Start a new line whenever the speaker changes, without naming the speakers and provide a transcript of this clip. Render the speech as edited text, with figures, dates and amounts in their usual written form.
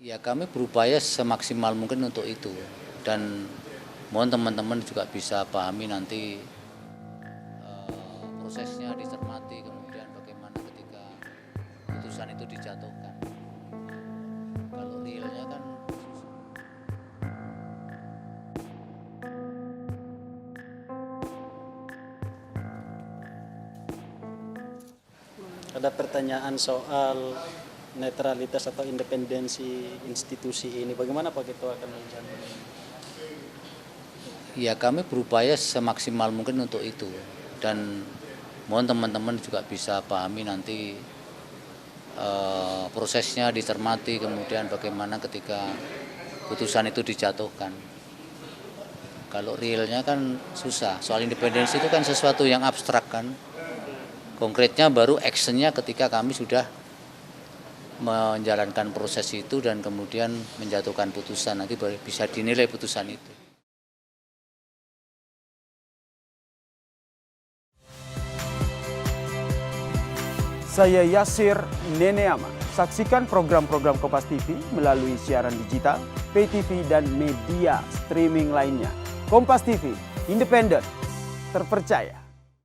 Ya kami berupaya semaksimal mungkin untuk itu dan mohon teman-teman juga bisa pahami nanti prosesnya dicermati, kemudian bagaimana ketika putusan itu dijatuhkan. Kalau realnya kan
ada pertanyaan soal netralitas atau independensi institusi ini. Bagaimana Pak Ketua akan menjamin?
ya kami berupaya semaksimal mungkin untuk itu dan mohon teman-teman juga bisa pahami nanti prosesnya dicermati, kemudian bagaimana ketika putusan itu dijatuhkan. Kalau realnya kan susah, soal independensi itu kan sesuatu yang abstrak kan. Konkretnya baru actionnya ketika kami sudah menjalankan proses itu dan kemudian menjatuhkan putusan, nanti baru bisa dinilai putusan itu.
Saya Yasir Neneama. Saksikan program-program Kompas TV melalui siaran digital, pay TV, dan media streaming lainnya. Kompas TV, independen, terpercaya.